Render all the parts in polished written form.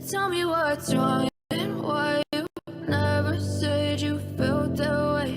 Tell me what's wrong and why you never said you felt that way.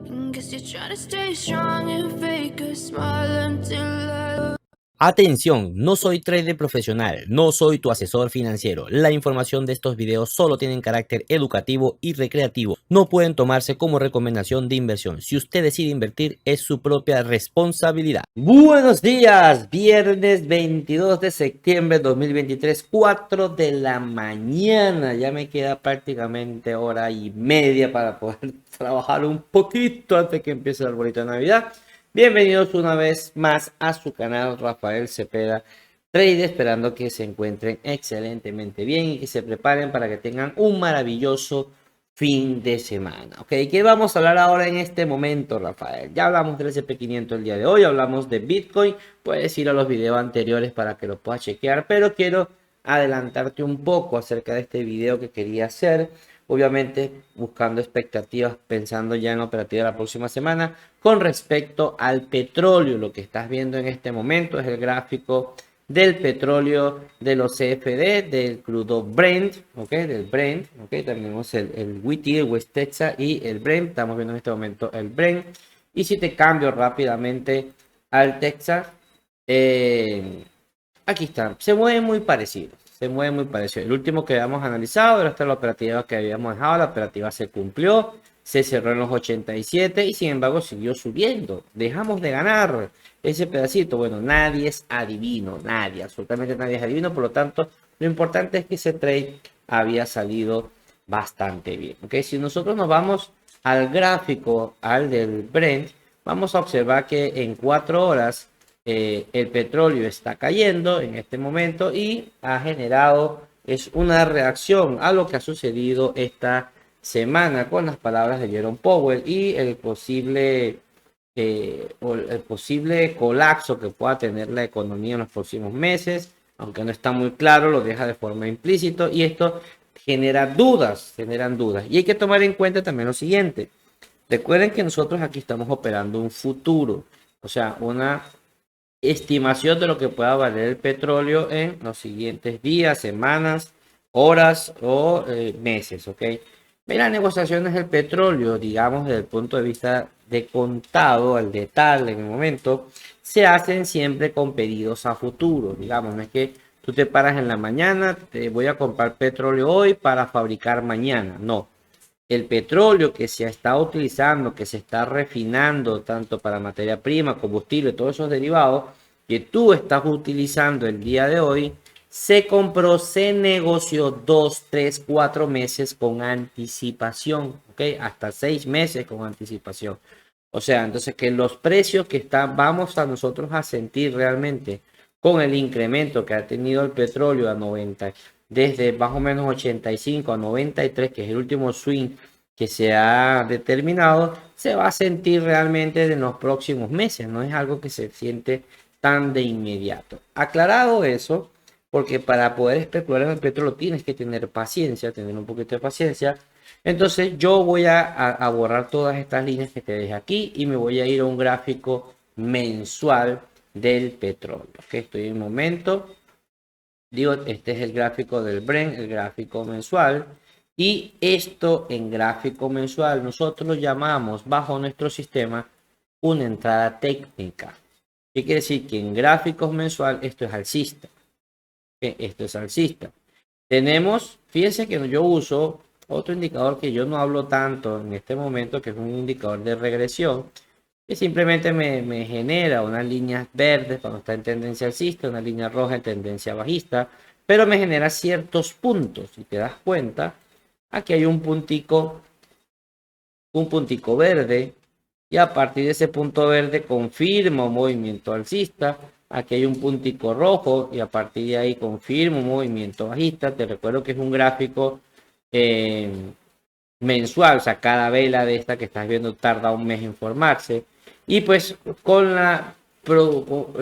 And guess you're trying to stay strong and fake a smile until I... Atención, no soy trader profesional, no soy tu asesor financiero. La información de estos videos solo tienen carácter educativo y recreativo. No pueden tomarse como recomendación de inversión. Si usted decide invertir, es su propia responsabilidad. Buenos días, viernes 22 de septiembre de 2023, 4 de la mañana. Ya me queda prácticamente hora y media para poder trabajar un poquito antes que empiece el arbolito de Navidad. Bienvenidos una vez más a su canal Rafael Cepeda Trade, esperando que se encuentren excelentemente bien y que se preparen para que tengan un maravilloso fin de semana. Ok, ¿qué vamos a hablar ahora en este momento, Rafael? Ya hablamos del S&P 500 el día de hoy, hablamos de Bitcoin. Puedes ir a los videos anteriores para que lo puedas chequear, pero quiero adelantarte un poco acerca de este video que quería hacer. Obviamente buscando expectativas, pensando ya en la operativa de la próxima semana. Con respecto al petróleo, lo que estás viendo en este momento es el gráfico del petróleo de los CFD, del crudo Brent, ok, del Brent, ok, tenemos el WTI, el West Texas y el Brent. Estamos viendo en este momento el Brent. Y si te cambio rápidamente al Texas, aquí está, se mueve muy parecido. Se mueve muy parecido. El último que habíamos analizado era esta la operativa que habíamos dejado. La operativa se cumplió, se cerró en los 87 y sin embargo siguió subiendo. Dejamos de ganar ese pedacito. Bueno, nadie es adivino, nadie, absolutamente nadie es adivino. Por lo tanto, lo importante es que ese trade había salido bastante bien. ¿Okay? Si nosotros nos vamos al gráfico, al del Brent, vamos a observar que en 4 horas el petróleo está cayendo en este momento y ha generado una reacción a lo que ha sucedido esta semana con las palabras de Jerome Powell y el posible colapso que pueda tener la economía en los próximos meses, aunque no está muy claro, lo deja de forma implícita y esto generan dudas y hay que tomar en cuenta también lo siguiente. Recuerden que nosotros aquí estamos operando un futuro, o sea, una estimación de lo que pueda valer el petróleo en los siguientes días, semanas, horas o meses, ¿ok? Las negociaciones del petróleo, digamos, desde el punto de vista de contado, al detalle en el momento, se hacen siempre con pedidos a futuro, digamos, no es que tú te paras en la mañana, te voy a comprar petróleo hoy para fabricar mañana, no. El petróleo que se está utilizando, que se está refinando tanto para materia prima, combustible, todos esos derivados que tú estás utilizando el día de hoy, se compró, se negoció 2, 3, 4 meses con anticipación, ¿ok? Hasta 6 meses con anticipación. O sea, entonces que los precios que vamos a nosotros a sentir realmente con el incremento que ha tenido el petróleo a 90, desde más o menos 85 a 93, que es el último swing que se ha determinado, se va a sentir realmente en los próximos meses, no es algo que se siente tan de inmediato. Aclarado eso, porque para poder especular en el petróleo tienes que tener paciencia, tener un poquito de paciencia. Entonces yo voy a borrar todas estas líneas que te dejé aquí y me voy a ir a un gráfico mensual del petróleo. Que estoy en un momento, digo, este es el gráfico del Brent, el gráfico mensual. Y esto en gráfico mensual nosotros lo llamamos bajo nuestro sistema una entrada técnica. ¿Qué quiere decir? Que en gráficos mensual esto es alcista. Esto es alcista. Tenemos, fíjense que yo uso otro indicador que yo no hablo tanto en este momento, que es un indicador de regresión, que simplemente me genera unas líneas verdes cuando está en tendencia alcista, una línea roja en tendencia bajista, pero me genera ciertos puntos. Si te das cuenta, aquí hay un puntico verde, y a partir de ese punto verde confirma un movimiento alcista. Aquí hay un puntico rojo y a partir de ahí confirma un movimiento bajista. Te recuerdo que es un gráfico mensual, o sea, cada vela de esta que estás viendo tarda un mes en formarse. Y pues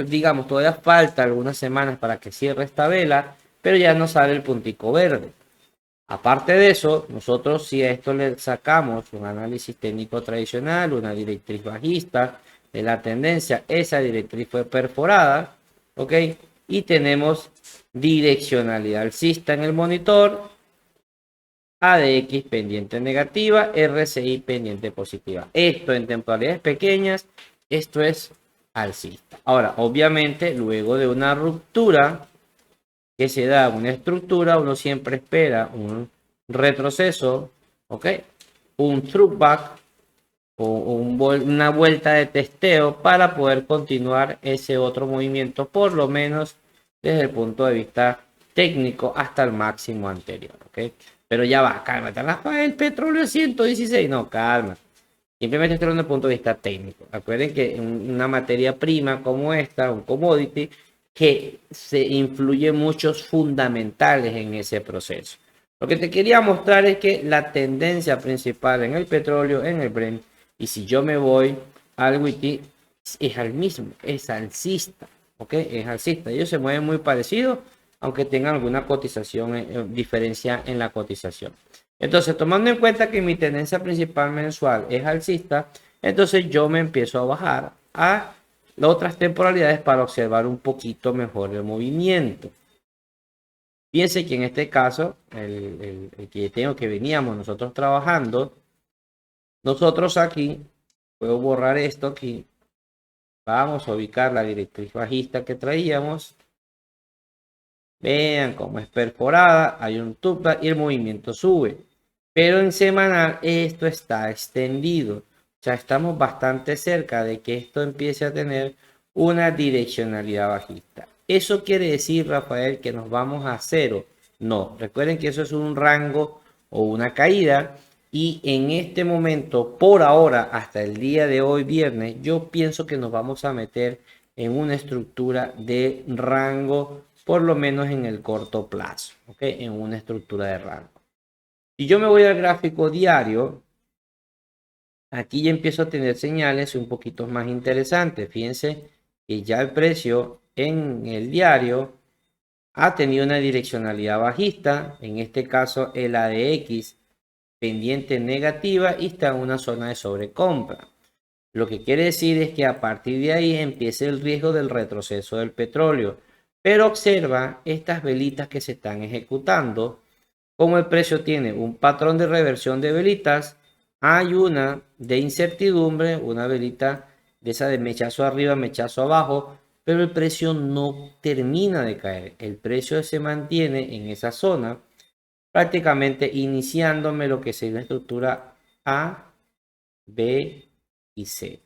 digamos, todavía falta algunas semanas para que cierre esta vela, pero ya no sale el puntico verde. Aparte de eso, nosotros si a esto le sacamos un análisis técnico tradicional, una directriz bajista de la tendencia, esa directriz fue perforada, ¿ok? Y tenemos direccionalidad alcista en el monitor, ADX pendiente negativa, RSI pendiente positiva. Esto en temporalidades pequeñas, esto es alcista. Ahora, obviamente, luego de una ruptura que se da una estructura, uno siempre espera un retroceso, ¿ok? Un throwback o una vuelta de testeo para poder continuar ese otro movimiento, por lo menos desde el punto de vista técnico hasta el máximo anterior, ¿ok? Pero ya va, cálmate, Rafael, el petróleo 116, no, calma. Simplemente estoy hablando desde el punto de vista técnico. Acuerden que una materia prima como esta, un commodity, que se influye muchos fundamentales en ese proceso. Lo que te quería mostrar es que la tendencia principal en el petróleo, en el Brent, y si yo me voy al WTI, es al mismo, es alcista, ¿ok? Es alcista. Ellos se mueven muy parecidos, aunque tengan alguna cotización, diferencia en la cotización. Entonces, tomando en cuenta que mi tendencia principal mensual es alcista, entonces yo me empiezo a bajar a otras temporalidades para observar un poquito mejor el movimiento. Fíjense que en este caso, el que tengo que veníamos nosotros trabajando, nosotros aquí, puedo borrar esto aquí, vamos a ubicar la directriz bajista que traíamos. Vean cómo es perforada, hay un tupla y el movimiento sube. Pero en semanal esto está extendido. O sea, estamos bastante cerca de que esto empiece a tener una direccionalidad bajista. ¿Eso quiere decir, Rafael, que nos vamos a cero? No, recuerden que eso es un rango o una caída. Y en este momento, por ahora, hasta el día de hoy, viernes, yo pienso que nos vamos a meter en una estructura de rango, por lo menos en el corto plazo, ¿ok? En una estructura de rango. Si yo me voy al gráfico diario, aquí ya empiezo a tener señales un poquito más interesantes. Fíjense que ya el precio en el diario ha tenido una direccionalidad bajista, en este caso el ADX pendiente negativa y está en una zona de sobrecompra. Lo que quiere decir es que a partir de ahí empieza el riesgo del retroceso del petróleo. Pero observa estas velitas que se están ejecutando. Como el precio tiene un patrón de reversión de velitas, hay una de incertidumbre, una velita de esa de mechazo arriba, mechazo abajo, pero el precio no termina de caer. El precio se mantiene en esa zona, prácticamente iniciándome lo que sería la estructura A, B y C.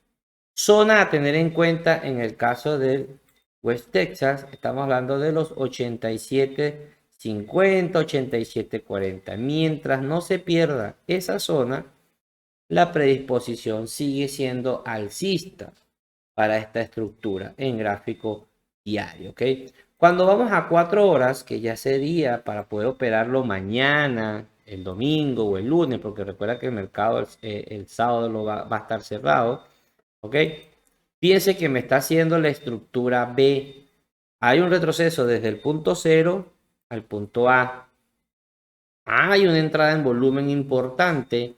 Zona a tener en cuenta en el caso del West Texas, estamos hablando de los 87.50, 87.40. Mientras no se pierda esa zona, la predisposición sigue siendo alcista para esta estructura en gráfico diario, ¿ok? Cuando vamos a 4 horas, que ya sería para poder operarlo mañana, el domingo o el lunes, porque recuerda que el mercado el sábado va a estar cerrado, ¿ok? Fíjense que me está haciendo la estructura B. Hay un retroceso desde el punto 0 al punto A. Hay una entrada en volumen importante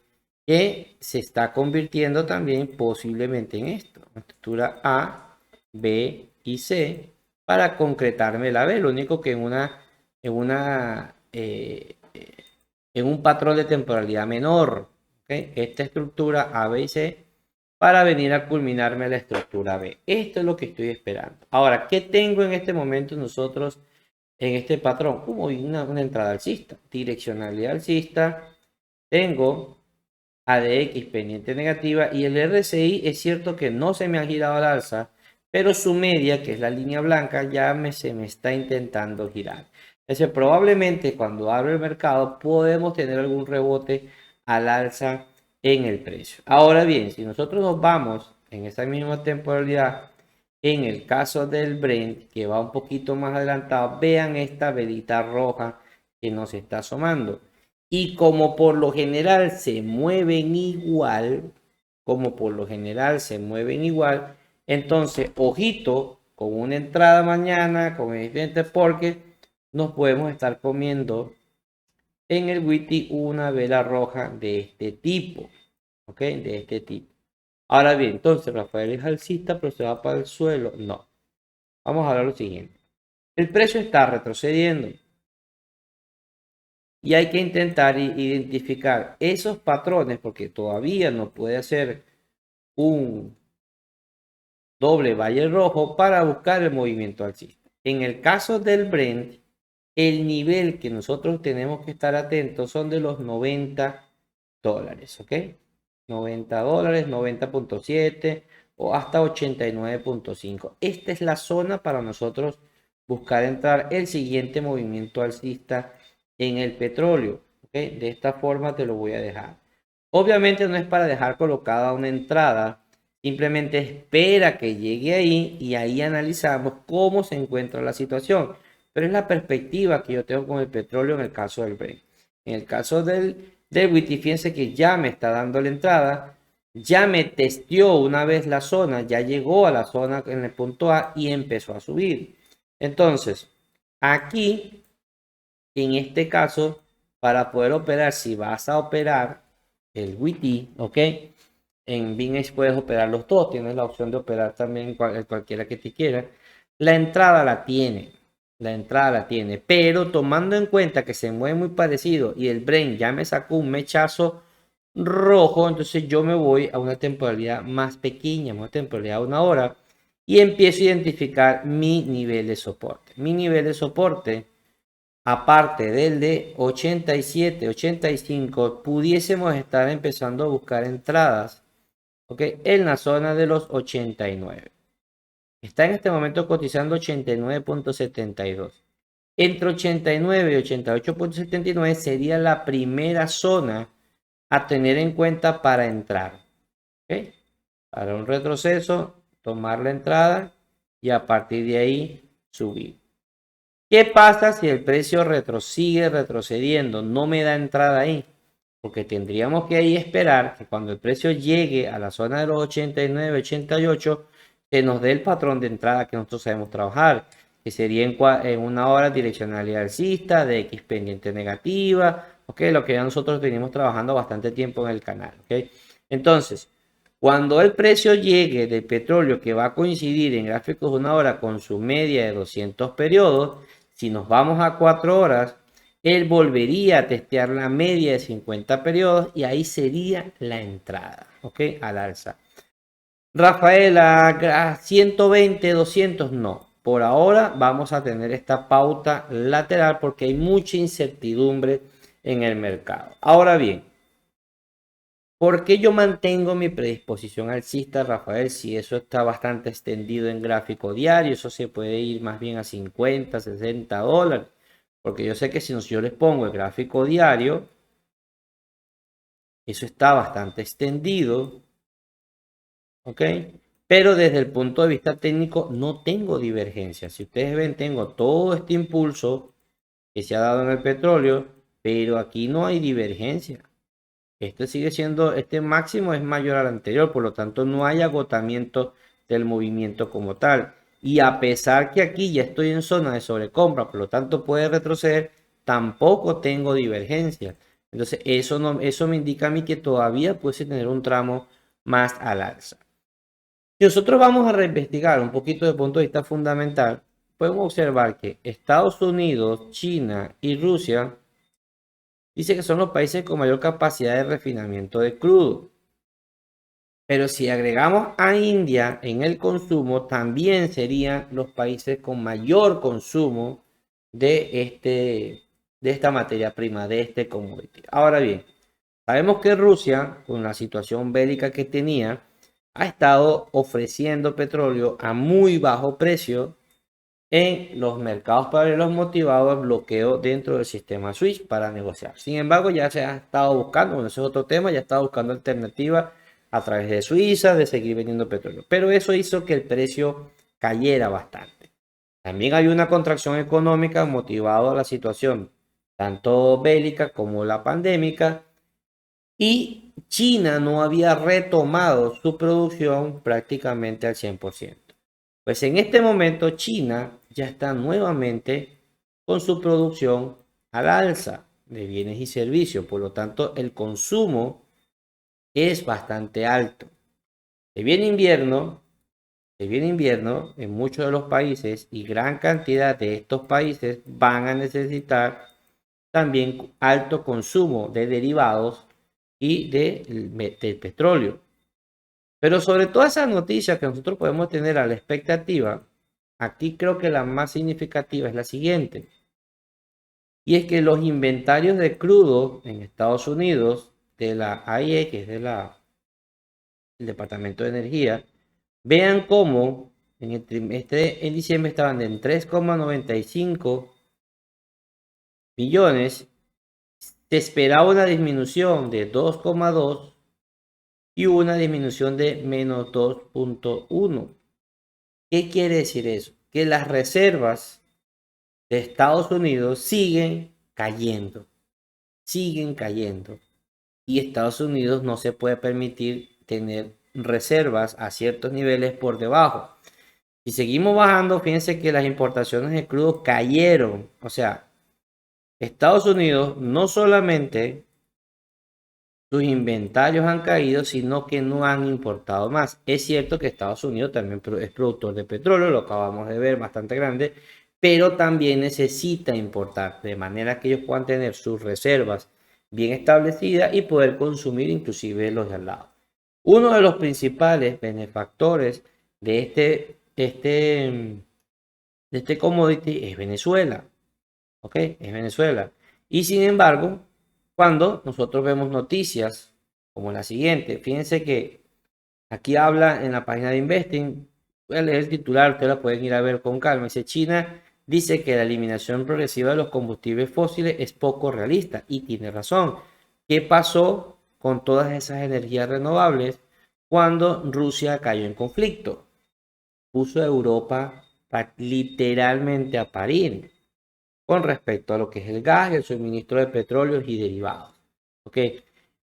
que se está convirtiendo también posiblemente en esto. Estructura A, B y C para concretarme la B. Lo único que en un patrón de temporalidad menor. ¿Okay? Esta estructura A, B y C para venir a culminarme la estructura B. Esto es lo que estoy esperando. Ahora, ¿qué tengo en este momento nosotros en este patrón? Como una entrada alcista, direccionalidad alcista. Tengo ADX pendiente negativa y el RSI es cierto que no se me ha girado al alza, pero su media, que es la línea blanca, ya se me está intentando girar. Entonces, probablemente cuando abra el mercado podemos tener algún rebote al alza en el precio. Ahora bien, si nosotros nos vamos en esa misma temporalidad, en el caso del Brent, que va un poquito más adelantado, vean esta velita roja que nos está asomando. Y como por lo general se mueven igual, entonces, ojito, con una entrada mañana, con el diferente, porque nos podemos estar comiendo en el WTI una vela roja de este tipo, ¿ok? De este tipo. Ahora bien, entonces Rafael es alcista, pero se va para el suelo. No. Vamos a ver lo siguiente. el precio está retrocediendo. Y hay que intentar identificar esos patrones porque todavía no puede hacer un doble valle rojo para buscar el movimiento alcista. En el caso del Brent, el nivel que nosotros tenemos que estar atentos son de los $90, ¿ok? $90, 90.7 o hasta 89.5. Esta es la zona para nosotros buscar entrar el siguiente movimiento alcista en el petróleo, ¿ok? De esta forma te lo voy a dejar. Obviamente no es para dejar colocada una entrada, simplemente espera que llegue ahí y ahí analizamos cómo se encuentra la situación. Pero es la perspectiva que yo tengo con el petróleo en el caso del Brent. En el caso del WTI, fíjense que ya me está dando la entrada, ya me testeó una vez la zona, ya llegó a la zona en el punto A y empezó a subir. Entonces, aquí, en este caso, para poder operar, si vas a operar el WTI, ¿ok? En BingEdge puedes operar los dos, tienes la opción de operar también cualquiera que te quiera. La entrada la tiene, pero tomando en cuenta que se mueve muy parecido y el Brent ya me sacó un mechazo rojo, entonces yo me voy a una temporalidad más pequeña, una temporalidad de 1 hora y empiezo a identificar mi nivel de soporte. Mi nivel de soporte, aparte del de 87, 85, pudiésemos estar empezando a buscar entradas, ¿ok? En la zona de los 89. Está en este momento cotizando 89.72. Entre 89 y 88.79 sería la primera zona a tener en cuenta para entrar. ¿Ok? Para un retroceso, tomar la entrada y a partir de ahí subir. ¿Qué pasa si el precio sigue retrocediendo? No me da entrada ahí. Porque tendríamos que ahí esperar que cuando el precio llegue a la zona de los 89, 88, se nos dé el patrón de entrada que nosotros sabemos trabajar, que sería en 1 hora direccionalidad alcista, de X pendiente negativa, ¿ok? Lo que ya nosotros venimos trabajando bastante tiempo en el canal, ¿ok? Entonces, cuando el precio llegue del petróleo, que va a coincidir en gráficos de 1 hora con su media de 200 periodos, si nos vamos a 4 horas, él volvería a testear la media de 50 periodos y ahí sería la entrada, ¿ok? Al alza. Rafaela, a 120, 200, no. Por ahora vamos a tener esta pauta lateral porque hay mucha incertidumbre en el mercado. Ahora bien, ¿por qué yo mantengo mi predisposición alcista, Rafael? Si eso está bastante extendido en gráfico diario, eso se puede ir más bien a 50, 60 dólares. Porque yo sé que si yo les pongo el gráfico diario, eso está bastante extendido, ¿ok? Pero desde el punto de vista técnico no tengo divergencia. Si ustedes ven, tengo todo este impulso que se ha dado en el petróleo, pero aquí no hay divergencia. Este sigue siendo, este máximo es mayor al anterior, por lo tanto no hay agotamiento del movimiento como tal. Y a pesar que aquí ya estoy en zona de sobrecompra, por lo tanto puede retroceder, tampoco tengo divergencia. Entonces eso me indica a mí que todavía puede tener un tramo más al alza. Si nosotros vamos a reinvestigar un poquito desde el punto de vista fundamental, podemos observar que Estados Unidos, China y Rusia dice que son los países con mayor capacidad de refinamiento de crudo. Pero si agregamos a India en el consumo, también serían los países con mayor consumo de esta materia prima, de este commodity. Ahora bien, sabemos que Rusia, con la situación bélica que tenía, ha estado ofreciendo petróleo a muy bajo precio en los mercados paralelos motivados al bloqueo dentro del sistema SWIFT para negociar. Sin embargo, ya se ha estado buscando, bueno, ese es otro tema, ya ha estado buscando alternativas a través de Suiza de seguir vendiendo petróleo. Pero eso hizo que el precio cayera bastante. También hay una contracción económica motivada a la situación tanto bélica como la pandémica y China no había retomado su producción prácticamente al 100%. Pues en este momento China ya está nuevamente con su producción al alza de bienes y servicios, por lo tanto el consumo es bastante alto. Se viene invierno se viene invierno en muchos de los países y gran cantidad de estos países van a necesitar también alto consumo de derivados y del petróleo. Pero sobre todas esas noticias que nosotros podemos tener a la expectativa, aquí creo que la más significativa es la siguiente. Y es que los inventarios de crudo en Estados Unidos, de la AIE, que es el Departamento de Energía, vean cómo en el trimestre en diciembre estaban en 3,95 billones. Se esperaba una disminución de 2,2 y una disminución de menos 2,1. ¿Qué quiere decir eso? Que las reservas de Estados Unidos siguen cayendo, y Estados Unidos no se puede permitir tener reservas a ciertos niveles por debajo. Si seguimos bajando, fíjense que las importaciones de crudo cayeron. O sea, Estados Unidos no solamente sus inventarios han caído, sino que no han importado más. Es cierto que Estados Unidos también es productor de petróleo, lo acabamos de ver, bastante grande, pero también necesita importar, de manera que ellos puedan tener sus reservas bien establecidas y poder consumir inclusive los de al lado. Uno de los principales benefactores de este commodity es Venezuela. ¿Ok? Es Venezuela. Y sin embargo, cuando nosotros vemos noticias como la siguiente, fíjense que aquí habla en la página de Investing, voy a leer el titular, ustedes la pueden ir a ver con calma. Dice: China dice que la eliminación progresiva de los combustibles fósiles es poco realista, y tiene razón. ¿Qué pasó con todas esas energías renovables cuando Rusia cayó en conflicto? Puso a Europa literalmente a parir con respecto a lo que es el gas y el suministro de petróleos y derivados. ¿Ok?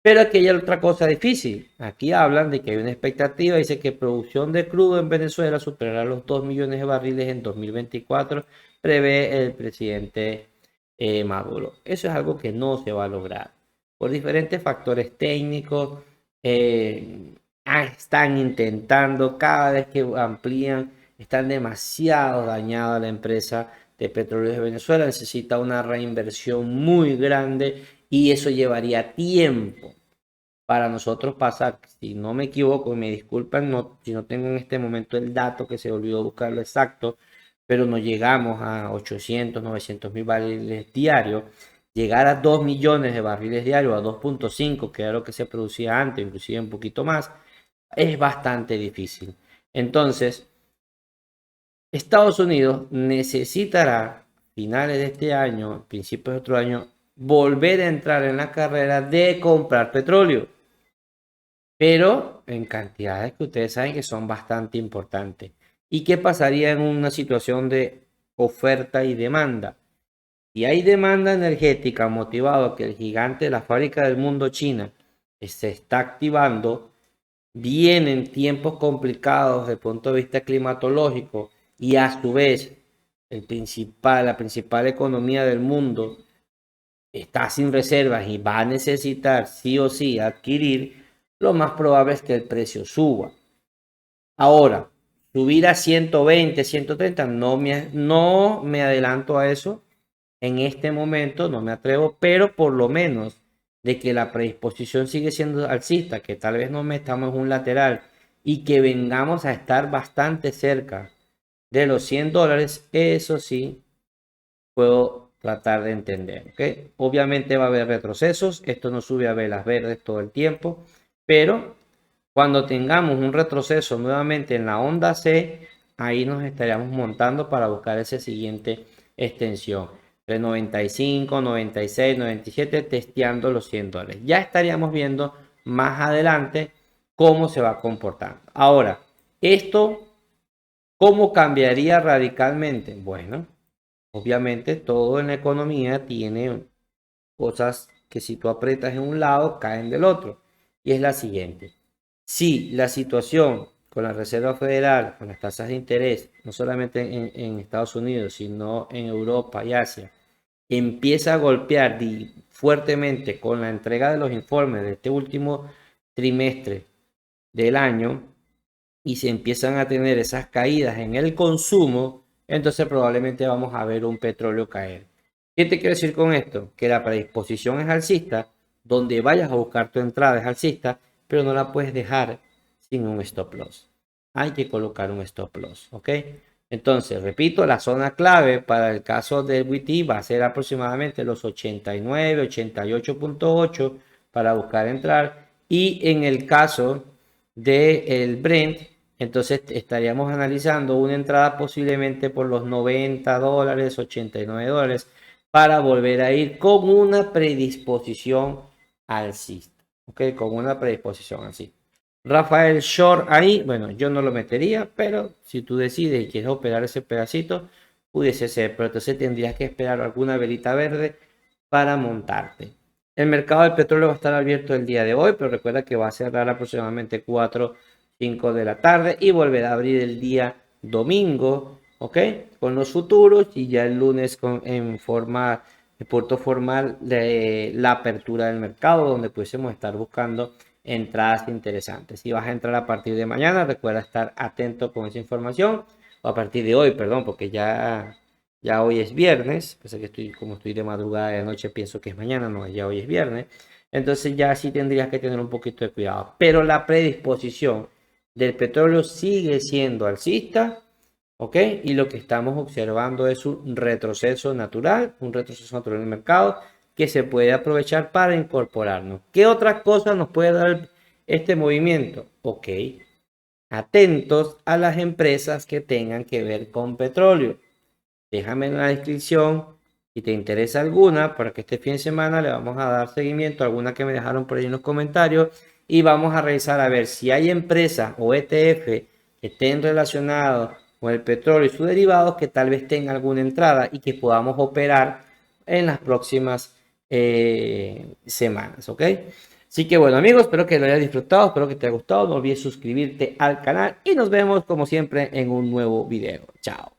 Pero aquí hay otra cosa difícil. Aquí hablan de que hay una expectativa, dice que producción de crudo en Venezuela superará los 2 millones de barriles en 2024, prevé el presidente Maduro. Eso es algo que no se va a lograr por diferentes factores técnicos. Están intentando, cada vez que amplían, están demasiado dañada la empresa de Petróleos de Venezuela, necesita una reinversión muy grande y eso llevaría tiempo para nosotros pasar. Si no me equivoco, me disculpan, si no tengo en este momento el dato, que se olvidó buscarlo exacto, pero no llegamos a 800, 900 mil barriles diarios. Llegar a 2 millones de barriles diarios, a 2,5, que era lo que se producía antes, inclusive un poquito más, es bastante difícil. Entonces, Estados Unidos necesitará, finales de este año, principios de otro año, volver a entrar en la carrera de comprar petróleo, pero en cantidades que ustedes saben que son bastante importantes. ¿Y qué pasaría en una situación de oferta y demanda? Si hay demanda energética motivado que el gigante de la fábrica del mundo, China, se está activando, vienen tiempos complicados desde el punto de vista climatológico, y a su vez la principal economía del mundo está sin reservas y va a necesitar sí o sí adquirir, lo más probable es que el precio suba. Ahora, subir a 120, 130, no me adelanto a eso en este momento, no me atrevo, pero por lo menos de que la predisposición sigue siendo alcista, que tal vez no metamos un lateral y que vengamos a estar bastante cerca de los $100, eso sí puedo tratar de entender, ¿ok? Obviamente va a haber retrocesos, esto no sube a velas verdes todo el tiempo, pero cuando tengamos un retroceso nuevamente en la onda C, ahí nos estaríamos montando para buscar esa siguiente extensión. De 95, 96, 97, testeando los $100. Ya estaríamos viendo más adelante cómo se va comportando. Ahora, esto, ¿cómo cambiaría radicalmente? Bueno, obviamente todo en la economía tiene cosas que si tú aprietas en un lado, caen del otro. Y es la siguiente. Si la situación con la Reserva Federal, con las tasas de interés, no solamente en Estados Unidos, sino en Europa y Asia, empieza a golpear fuertemente con la entrega de los informes de este último trimestre del año, y se empiezan a tener esas caídas en el consumo, entonces probablemente vamos a ver un petróleo caer. ¿Qué te quiero decir con esto? Que la predisposición es alcista, donde vayas a buscar tu entrada es alcista, pero no la puedes dejar sin un stop loss. Hay que colocar un stop loss, ¿ok? Entonces, repito, la zona clave para el caso del WTI va a ser aproximadamente los 89, 88.8 para buscar entrar. Y en el caso del Brent, entonces estaríamos analizando una entrada posiblemente por los $90, $89 para volver a ir con una predisposición alcista. ¿Ok? Con una predisposición alcista. Rafael Short ahí, bueno, yo no lo metería, pero si tú decides y quieres operar ese pedacito, pudiese ser, pero entonces tendrías que esperar alguna velita verde para montarte. El mercado del petróleo va a estar abierto el día de hoy, pero recuerda que va a cerrar aproximadamente 4, 5 de la tarde y volverá a abrir el día domingo, ¿ok? Con los futuros y ya el lunes en forma de puerto formal de la apertura del mercado, donde pudiésemos estar buscando entradas interesantes. Si vas a entrar a partir de mañana, recuerda estar atento con esa información, o a partir de hoy, perdón, porque ya hoy es viernes, pese que como estoy de madrugada de noche, pienso que es mañana, no, ya hoy es viernes. Entonces ya sí tendrías que tener un poquito de cuidado. Pero la predisposición del petróleo sigue siendo alcista, ¿ok? Y lo que estamos observando es un retroceso natural en el mercado que se puede aprovechar para incorporarnos. ¿Qué otras cosas nos puede dar este movimiento? Ok, atentos a las empresas que tengan que ver con petróleo. Déjame en la descripción si te interesa alguna, para que este fin de semana le vamos a dar seguimiento a alguna que me dejaron por ahí en los comentarios y vamos a revisar a ver si hay empresas o ETF que estén relacionados con el petróleo y sus derivados que tal vez tengan alguna entrada y que podamos operar en las próximas semanas, ¿ok? Así que bueno amigos, espero que lo hayas disfrutado, espero que te haya gustado, no olvides suscribirte al canal y nos vemos como siempre en un nuevo video. Chao.